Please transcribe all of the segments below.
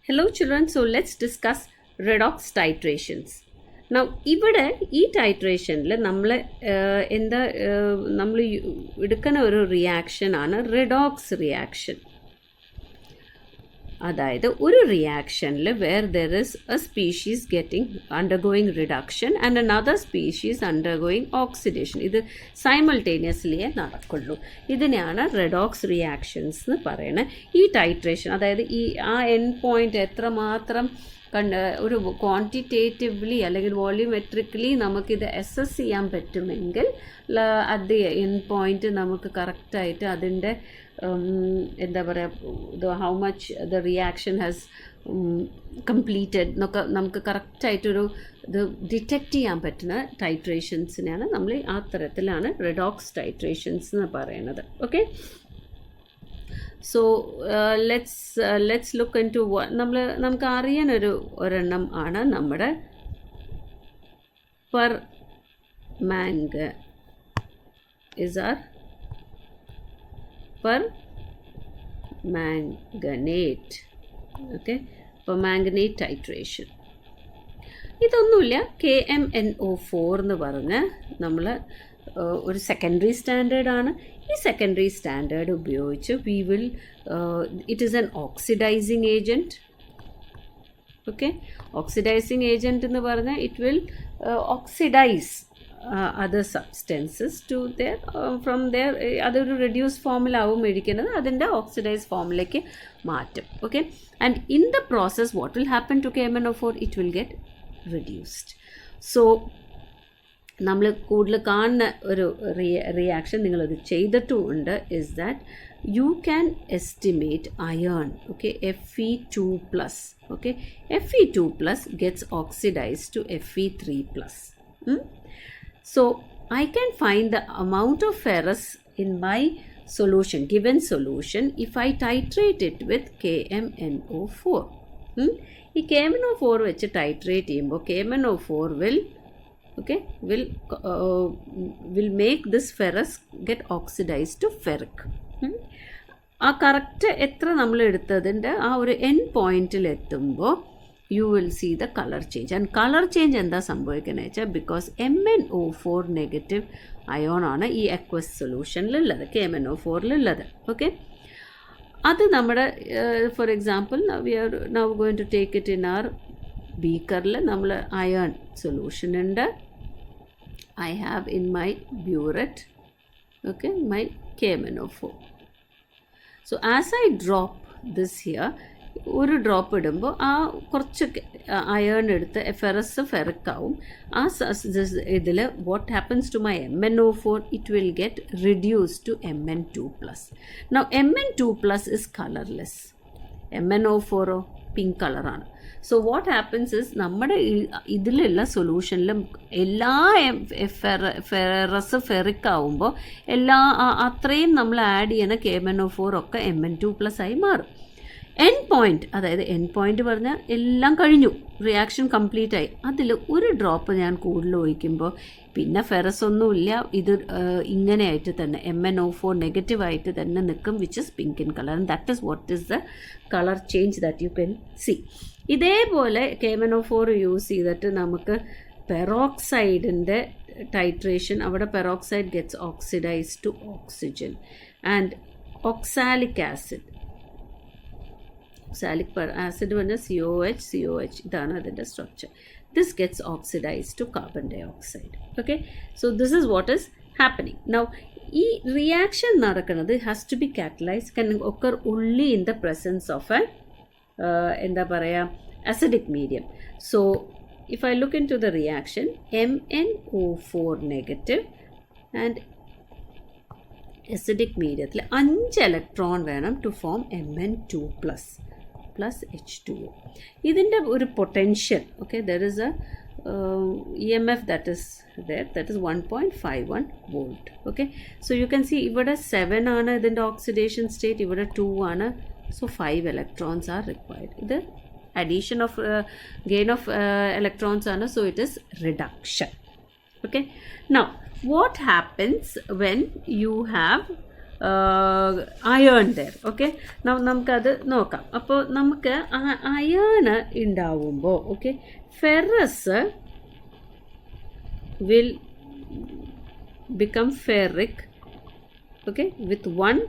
Hello children, so let's discuss redox titrations. Now ഇവിടെ ഈ ടൈട്രേഷനിൽ നമ്മൾ എടുക്കുന്ന ഒരു റിയാക്ഷനാണ് റിഡോക്സ് റിയാക്ഷൻ. അതായത് ഒരു റിയാക്ഷനിൽ where there is a species undergoing reduction and another species undergoing oxidation. ഇത് സൈമൾട്ടേനിയസ്ലിയേ നടക്കുള്ളൂ. ഇതിനെയാണ് റിഡോക്സ് റിയാക്ഷൻസ് എന്ന് പറയുന്നത്. ഈ ടൈട്രേഷൻ, അതായത് ആ എൻഡ് പോയിൻ്റ് എത്രമാത്രം ഒരു ക്വാണ്ടിറ്റേറ്റീവ്ലി അല്ലെങ്കിൽ വോള്യൂമെട്രിക്കലി നമുക്കിത് അസസ് ചെയ്യാൻ പറ്റുമെങ്കിൽ അറ്റ് ദി എൻഡ് പോയിൻ്റ് നമുക്ക് കറക്റ്റായിട്ട് അതിൻ്റെ എന്താ പറയുക, how much the reaction has completed എന്നൊക്കെ നമുക്ക് കറക്റ്റായിട്ടൊരു ഇത് ഡിറ്റക്റ്റ് ചെയ്യാൻ പറ്റുന്ന ടൈട്രേഷൻസിനെയാണ് നമ്മൾ ആ തരത്തിലാണ് റിഡോക്സ് ടൈട്രേഷൻസ് എന്ന് പറയുന്നത്. Okay, so let's look into നമുക്ക് അറിയാനൊരു ഒരെണ്ണം ആണ് നമ്മുടെ permanganate. Okay, permanganate titration. ഇതൊന്നുമില്ല, KMnO4 എന്ന് പറഞ്ഞ് നമ്മൾ ഒരു സെക്കൻഡറി സ്റ്റാൻഡേർഡാണ്. ഈ സെക്കൻഡറി സ്റ്റാൻഡേർഡ് ഉപയോഗിച്ച് it is an oxidising agent. Okay, oxidising agent എന്ന് പറഞ്ഞാൽ it will oxidise other substances to from their അതൊരു റെഡ്യൂസ് ഫോമിലാവും ഇരിക്കുന്നത്, അതിൻ്റെ ഓക്സിഡൈസ് ഫോമിലേക്ക് മാറ്റും. Okay, and in the process what will happen to KMnO4? It will get reduced. So നമ്മൾ കൂടുതൽ കാണുന്ന ഒരു റിയാക്ഷൻ നിങ്ങളത് ചെയ്തിട്ടുമുണ്ട്, is that you can estimate iron, okay, Fe2+, okay, Fe2+ gets oxidized to Fe3+. So I can find the amount of ferrous in my given solution if I titrate it with KMnO4. ഈ KMnO4 വെച്ച് titrate ചെയ്യുമ്പോൾ KMnO4 will make this ferrous get oxidized to ferric. ആ correct എത്ര നമ്മൾ എടുത്തതിൻ്റെ ആ ഒരു end പോയിന്റിൽ എത്തുമ്പോൾ you will see the color change. And color change എന്താ സംഭവിക്കുന്നത് വെച്ചാൽ ബിക്കോസ് MnO4 നെഗറ്റീവ് അയോൺ ആണ് ഈ അക്വസ് സൊല്യൂഷനിലുള്ളത്, KMnO4ലുള്ളത്. ഓക്കെ, അത് നമ്മുടെ for example we are now going to take it in our ബീക്കറിൽ നമ്മൾ അയൺ സൊല്യൂഷൻ ഉണ്ട്. I have in my burette, okay, my KMnO4. So as I drop this here, ഒരു drop ഇടുമ്പോൾ ആ കുറച്ച് അയേൺ എടുത്ത് ഫെറിക് ആവും. ആ ഇതിൽ what happens to my MnO4? It will get reduce to Mn2+. Now Mn2+ is colourless, MnO4 pink കളറാണ്. So what happens is നമ്മുടെ ഇതിലുള്ള സൊല്യൂഷനിലും എല്ലാ ഫെറിക് ആവുമ്പോൾ അത്രയും നമ്മൾ ആഡ് ചെയ്യുന്ന KMnO4 ഒക്കെ Mn2+ ആയി മാറും. എൻഡ് പോയിൻറ്റ്, അതായത് എൻഡ് പോയിൻറ്റ് പറഞ്ഞാൽ എല്ലാം കഴിഞ്ഞു, റിയാക്ഷൻ കംപ്ലീറ്റ് ആയി. അതിൽ ഒരു ഡ്രോപ്പ് ഞാൻ കൂടുതൽ ഒഴിക്കുമ്പോൾ പിന്നെ ഫെറസ് ഒന്നുമില്ല, ഇത് ഇങ്ങനെയായിട്ട് തന്നെ MnO4 നെഗറ്റീവായിട്ട് തന്നെ നിൽക്കും, which is pink in colour. And that is what is the colour change that you can see. ഇതേപോലെ KMnO4 യൂസ് ചെയ്തിട്ട് നമുക്ക് പെറോക്സൈഡിൻ്റെ ടൈട്രേഷൻ, അവിടെ peroxide gets oxidise to oxygen and oxalic acid. Oxalic acid പറഞ്ഞാൽ COH, ഇതാണ് അതിൻ്റെ structure. This gets oxidized to carbon dioxide. Okay, so this is what is happening. Now ഈ reaction നടക്കുന്നത് has to be catalyzed, can occur only in the presence of a എന്താ പറയുക, acidic medium. So if I look into the reaction, MnO4 negative and acidic mediumത്തിൽ 5 electron വേണം to form Mn2+ plus H2O. ഇതിൻ്റെ ഒരു potential, okay, there is a EMF that is 1.51 volt. Okay, so you can see ഇവിടെ 7 ആണ് ഇതിൻ്റെ oxidation state, ഇവിടെ 2 ആണ്. So 5 electrons are required. ഇത് addition of gain of electrons ആണ്, so it is reduction. Okay, now what happens when you have iron there. Okay, നമുക്കത് നോക്കാം. അപ്പോൾ നമുക്ക് അയേൺ ഉണ്ടാവുമ്പോൾ ferrous will become ferric, with one,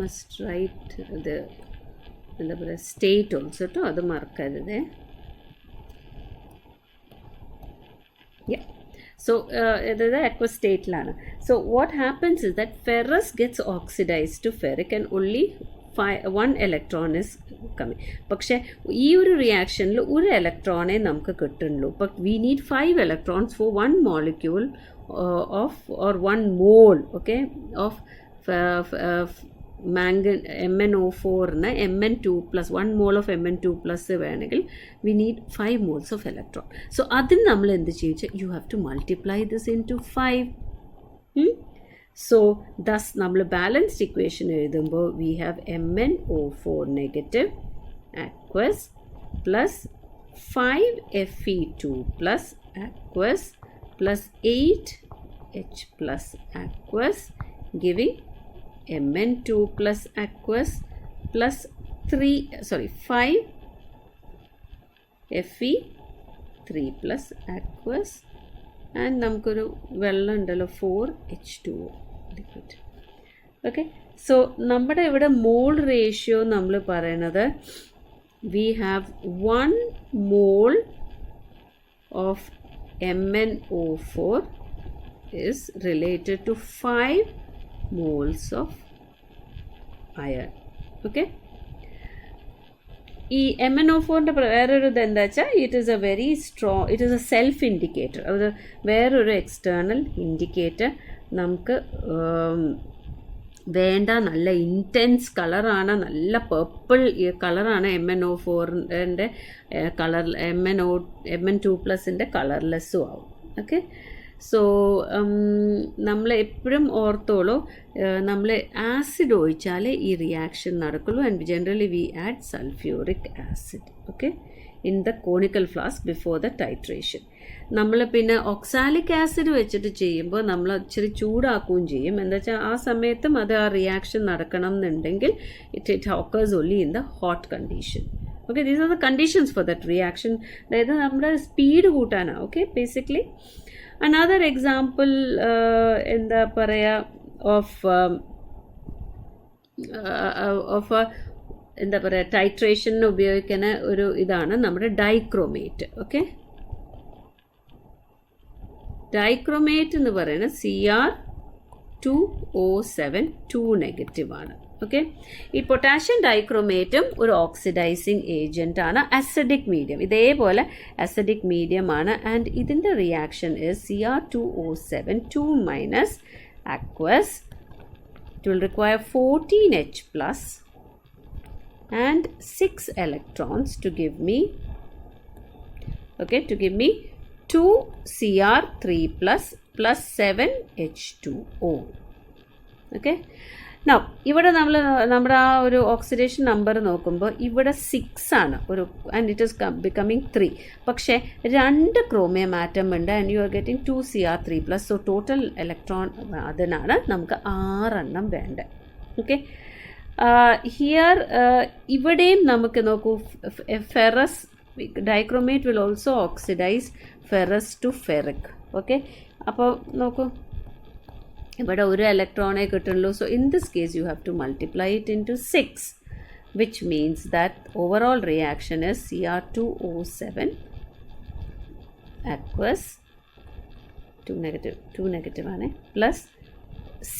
must write the state also to adu markkarudhe. Yeah, so the aqueous state lana. So what happens is that ferrous gets oxidized to ferric and only one electron is coming. പക്ഷേ ഈ ഒരു റിയാക്ഷനിൽ ഒരു ഇലക്ട്രോണേ നമുക്ക് കിട്ടുള്ളൂ. But we need 5 electrons for one molecule of or 1 mole of MnO4 Mn2 plus 1 mole of Mn2 plus വേണമെങ്കിൽ we need 5 moles of electron. So അതിന് നമ്മൾ എന്ത് ചെയ്യിച്ചാൽ you have to multiply this into 5. So thus നമ്മൾ balanced equation എഴുതുമ്പോൾ we have MnO4 negative aqueous plus 5 Fe2 plus aqueous plus 8H plus aqueous giving Mn2 plus aqueous plus 5 Fe3 plus aqueous and നമുക്കൊരു വെള്ളം ഉണ്ടല്ലോ 4H2O liquid. Okay, so നമ്മുടെ ഇവിടെ മോൾ ratio നമ്മൾ പറയുന്നത് we have 1 mole of MnO4 is related to 5 moles of iron. Okay, ഈ MnO4ൻ്റെ വേറൊരു ഇതെന്താ വെച്ചാൽ it is A very strong, it is A self indicator. അത് വേറൊരു എക്സ്റ്റേണൽ ഇൻഡിക്കേറ്റർ നമുക്ക് വേണ്ട നല്ല ഇൻറ്റൻസ് കളറാണ്, നല്ല പർപ്പിൾ കളറാണ് MnO4ൻ്റെ കളർ. Mn2 പ്ലസിൻ്റെ കളർലെസ്സും ആവും. ഓക്കെ, സോ നമ്മൾ എപ്പോഴും ഓർത്തോളൂ, നമ്മൾ ആസിഡ് ഒഴിച്ചാൽ ഈ റിയാക്ഷൻ നടക്കുള്ളൂ. And generally we add sulphuric acid in the conical flask before the titration. നമ്മൾ പിന്നെ ഒക്സാലിക് ആസിഡ് വെച്ചിട്ട് ചെയ്യുമ്പോൾ നമ്മൾ ഇച്ചിരി ചൂടാക്കുകയും ചെയ്യും. എന്താ വെച്ചാൽ ആ സമയത്തും അത് ആ റിയാക്ഷൻ നടക്കണം എന്നുണ്ടെങ്കിൽ it occurs only in the hot condition. Okay, these are the conditions for that reaction. അതായത് നമ്മുടെ സ്പീഡ് കൂട്ടാനാണ്. ഓക്കെ, ബേസിക്കലി another example എന്താ പറയുക ഓഫ് എന്താ പറയുക ടൈട്രേഷന് ഉപയോഗിക്കുന്ന ഒരു ഇതാണ് നമ്മുടെ ഡൈക്രോമേറ്റ്. ഓക്കെ, ഡൈക്രോമേറ്റ് എന്ന് പറയുന്നത് Cr2O7 2 നെഗറ്റീവ് ആണ്. ഓക്കെ, ഈ പൊട്ടാഷ്യം ഡൈക്രോമേറ്റും ഒരു ഓക്സിഡൈസിങ് ഏജൻ്റ് ആണ്. അസിഡിക് മീഡിയം, ഇതേപോലെ അസിഡിക് മീഡിയം ആണ്. ആൻഡ് ഇതിൻ്റെ reaction is Cr2O7 2 minus aqueous. It will require 14H plus and 6 electrons to give me 2 Cr3 plus 7 H2O. Okay, now ഇവിടെ നമ്മുടെ ആ ഒരു ഓക്സിഡേഷൻ നമ്പർ നോക്കുമ്പോൾ ഇവിടെ 6 ആണ് ഒരു, ആൻഡ് ഇറ്റ് ഈസ് ബിക്കമിങ് 3. പക്ഷേ 2 ക്രോമിയം ആറ്റം ഉണ്ട് and you are getting 2 Cr3 plus. So total electron അതിനാണ് നമുക്ക് 6 എണ്ണം വേണ്ടത്. ഓക്കെ, ഹിയർ ഇവിടെയും നമുക്ക് നോക്കൂ, ferrous dichromate will also oxidise ferrous to ferric. Okay, അപ്പോൾ നോക്കൂ ഇവിടെ ഒരു ഇലക്ട്രോണേ കിട്ടുള്ളൂ. So in this case you have to multiply it into 6, which means that overall reaction is Cr2O7 aqueous 2 negative ആണ് plus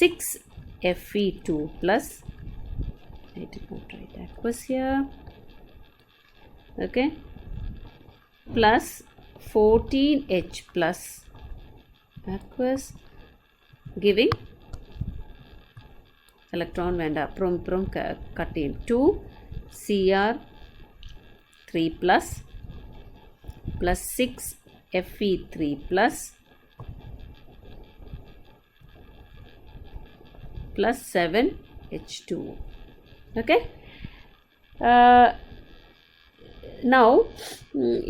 6 Fe2 plus, I did not write aqueous here, okay, plus 14H plus aqueous giving electron വേണ്ട from cut in 2 Cr3 plus 6 Fe3 plus 7 H2O. Okay, now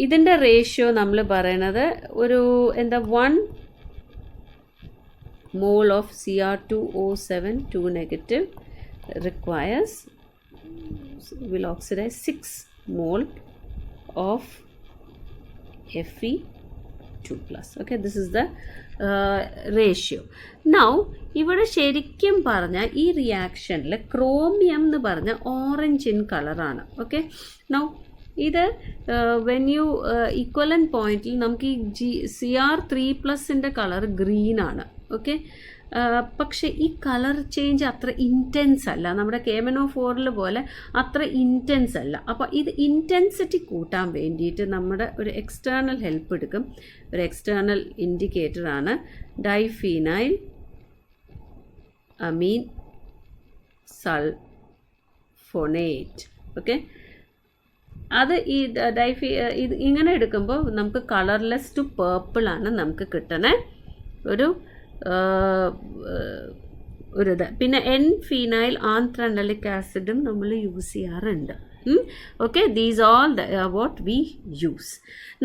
ഇതിൻ്റെ ratio നമ്മൾ പറയണത് ഒരു എന്താ 1 mole of Cr2O7 2 negative requires, will oxidize 6 mole of Fe2 plus. Okay, this is the ratio. Now ഇവിടെ ശരിക്കും പറഞ്ഞാൽ ഈ റിയാക്ഷനിൽ ക്രോമിയം എന്ന് പറഞ്ഞാൽ ഓറഞ്ച് ഇൻ കളറാണ്. ഓക്കെ, നൗ ഇത് വെൻ യു ഈക്വലൻ പോയിന്റിൽ നമുക്ക് ഈ Cr3+ൻ്റെ കളർ ഗ്രീനാണ്. ഓക്കെ, പക്ഷെ ഈ കളർ ചേഞ്ച് അത്ര ഇൻറ്റൻസ് അല്ല, നമ്മുടെ KMnO4 പോലെ അത്ര ഇൻറ്റൻസ് അല്ല. അപ്പോൾ ഇത് ഇൻറ്റൻസിറ്റി കൂട്ടാൻ വേണ്ടിയിട്ട് നമ്മുടെ ഒരു എക്സ്റ്റേണൽ ഹെൽപ്പ് എടുക്കും. ഒരു എക്സ്റ്റേണൽ ഇൻഡിക്കേറ്ററാണ് ഡൈഫീനൈൽ അമീൻ സൾഫോണേറ്റ്. ഓക്കെ, അത് ഈ ഇത് ഇങ്ങനെ എടുക്കുമ്പോൾ നമുക്ക് കളർലെസ് ടു പേർപ്പിൾ ആണ് നമുക്ക് കിട്ടണേ ഒരു ഇത്. പിന്നെ N-ഫീനൈൽ ആന്ത്രനലിക് ആസിഡും നമ്മൾ യൂസ് ചെയ്യാറുണ്ട്. Okay, these all what we use.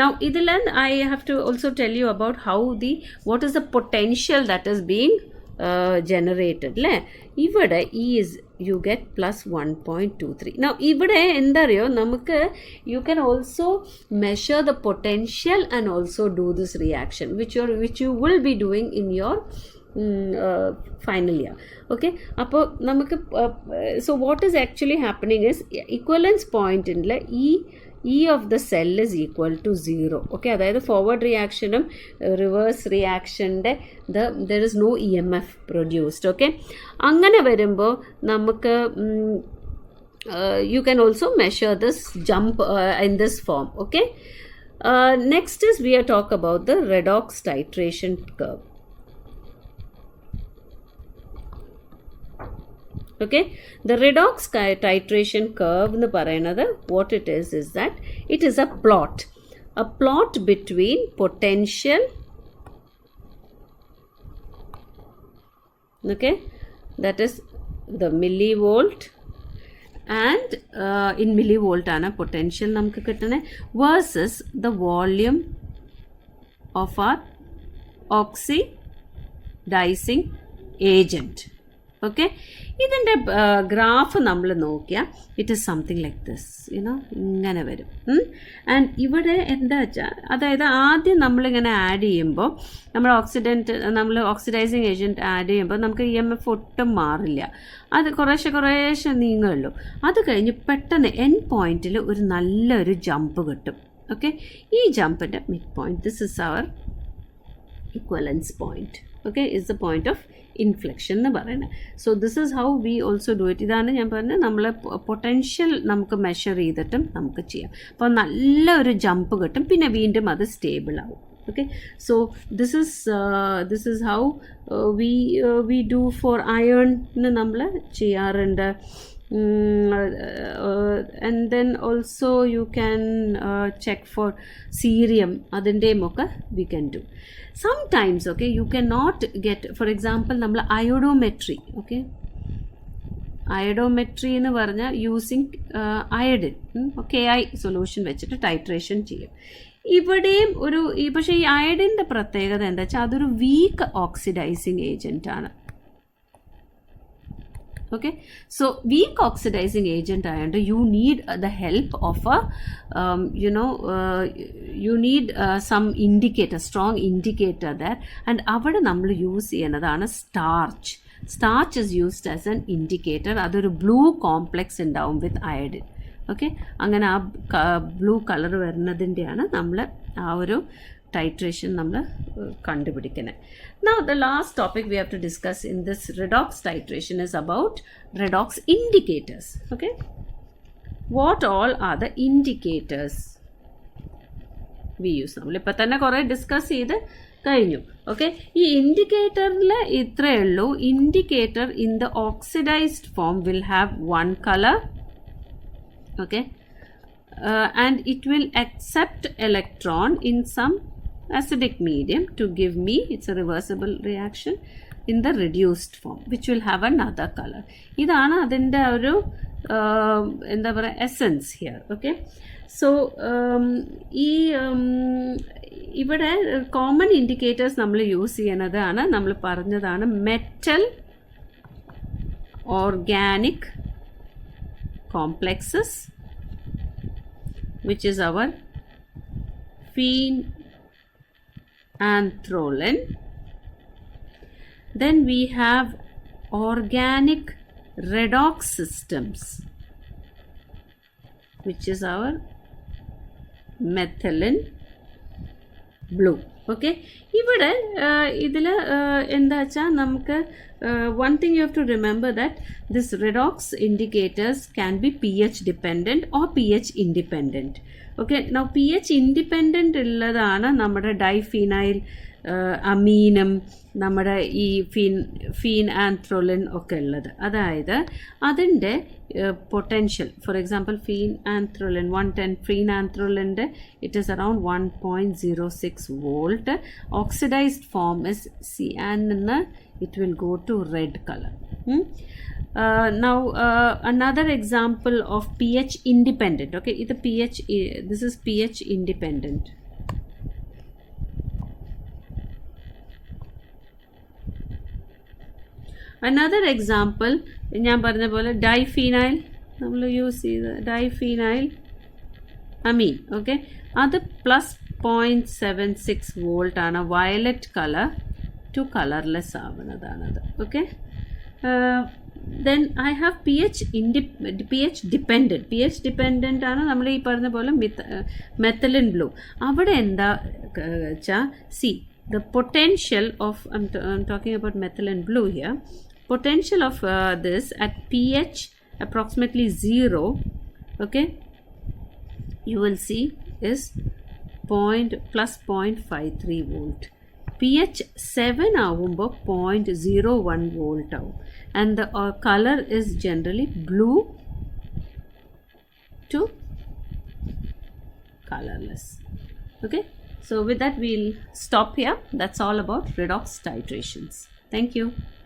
Now ഇതിൽ I have to also tell you about how what is the potential that is being generated. അല്ലേ, ഇവിടെ is you get plus 1.23. Now ഇവിടെ എന്താ അറിയോ, നമുക്ക് you can also measure the potential and also do this reaction which you will be doing in your final year. Okay, അപ്പോൾ നമുക്ക് so what is actually happening is equivalence point in E of the cell is equal to 0. Okay, അതായത് forward റിയാക്ഷനും reverse റിയാക്ഷൻ്റെ there is no EMF produced. Okay, അങ്ങനെ വരുമ്പോൾ നമുക്ക് you can also measure this jump in this form. Okay, next is we are talk about the redox titration curve. Okay, the redox titration curve എന്ന് പറയുന്നത് what it is that it is a plot between potential, okay, that is the millivolt and in millivolt ആണ് potential നമുക്ക് കിട്ടുന്നത് versus the volume of our oxidizing agent. Okay, ഇതിൻ്റെ graph നമ്മൾ നോക്കിയാൽ it is something like this, ഇങ്ങനെ വരും. And ഇവിടെ എന്താ വെച്ചാൽ, അതായത് ആദ്യം നമ്മളിങ്ങനെ ആഡ് ചെയ്യുമ്പോൾ നമ്മൾ ഓക്സിഡൈസിങ് ഏജൻറ്റ് ആഡ് ചെയ്യുമ്പോൾ നമുക്ക് EMF ഒട്ടും മാറില്ല, അത് കുറേശ്ശെ നീങ്ങുള്ളൂ. അത് കഴിഞ്ഞ് പെട്ടെന്ന് എൻഡ് പോയിന്റിൽ ഒരു നല്ലൊരു ജമ്പ് കിട്ടും. ഓക്കെ, ഈ ജമ്പിൻ്റെ mid point, this is our equivalence point. Okay, is the point of inflection എന്ന് പറയുന്നത്. So this is how we also do it. ഇതാണ് ഞാൻ പറഞ്ഞത്, നമ്മൾ പൊട്ടൻഷ്യൽ നമുക്ക് മെഷർ ചെയ്തിട്ടും നമുക്ക് ചെയ്യാം. അപ്പോൾ നല്ലൊരു ജമ്പ് കിട്ടും, പിന്നെ വീണ്ടും അത് സ്റ്റേബിൾ ആവും. Okay, so this is how we do for അയണിന് നമ്മൾ ചെയ്യാറുണ്ട്. and then also you can check for cerium, അതിൻ്റെയും ഒക്കെ we can do. Sometimes, okay, you cannot get, for example, നമ്മൾ iodometry, okay, iodometry എന്ന് പറഞ്ഞാൽ യൂസിങ് അയഡിൻ, KI സൊല്യൂഷൻ വെച്ചിട്ട് titration ചെയ്യും. ഇവിടെയും പക്ഷേ ഈ അയഡിൻ്റെ പ്രത്യേകത എന്താ വെച്ചാൽ അതൊരു വീക്ക് ഓക്സിഡൈസിങ് ഏജൻ്റ് ആണ്. Okay, so weak oxidizing agent ayond you need the help of a you need some indicator, strong indicator there, and avade nammal use cheyanadana starch is used as an indicator. Adoru blue complex undavum with iodine. Okay, angana blue color varunadindeyana nammal aa oru titration നമ്മൾ കണ്ടുപിടിക്കുന്നത്. Now the last topic we have to discuss in this redox titration is about redox indicators. Okay, what all are the indicators we use? നമ്മൾ ഇപ്പോൾ തന്നെ കുറേ discuss ചെയ്ത് കഴിഞ്ഞു. Okay, ഈ ഇൻഡിക്കേറ്ററിൽ ഇത്രയേ ഉള്ളൂ. Indicator in the oxidised form will have one color. Okay, and it will accept electron in some acidic medium to give me, it's a reversible reaction, in the reduced form which will have another color. ഇതാണ് അതിൻ്റെ ഒരു എന്താ പറയുക essence here. Okay, so ഈ ഇവിടെ common indicators നമ്മൾ use ചെയ്യുന്നതാണ്, നമ്മൾ പറഞ്ഞതാണ് metal organic complexes, which is our phenanthrolene. Then we have organic redox systems, which is our methylene blue. Okay, ഇവിടെ ഇതിൽ എന്താ വെച്ചാൽ നമുക്ക് one thing you have to remember that this redox indicators can be pH dependent or pH independent. Okay, now pH independent ഉള്ളതാണ് നമ്മുടെ ഡൈഫീനൈൽ അമീനും നമ്മുടെ ഈ ഫീനാൻത്രോലിൻ ഒക്കെ ഉള്ളത്. അതായത് അതിൻ്റെ പൊട്ടൻഷ്യൽ, ഫോർ എക്സാമ്പിൾ ഫീനാൻത്രോലിൻ 110 ഫീനാൻത്രോലിൻ്റെ it is around 1.06 volt. Oxidised form is cyan എന്ന് it will go to red color. Now another example of pH independent. Okay, this is pH independent. Another example, ഞാൻ പറഞ്ഞ പോലെ ഡൈഫീനൈൽ നമ്മൾ use ചെയ്ത് ഡൈഫീനൈൽ അമീൻ. Okay, അത് +0.76 volt ആണ്, violet colour to colourless ആവുന്നതാണത്. Okay, then I have pH dependent ആണ് നമ്മൾ ഈ പറഞ്ഞ പോലെ മെത്തലിൻ ബ്ലൂ. അവിടെ എന്താ വെച്ചാൽ C the potential of I'm talking about methylene blue here. Potential of this at pH approximately 0, okay, you will see is +0.53 volt. pH 7 ആവുമ്പോൾ 0.01 volt ആവും, and the color is generally blue to colorless. Okay, so with that we'll stop here. That's all about redox titrations. Thank you.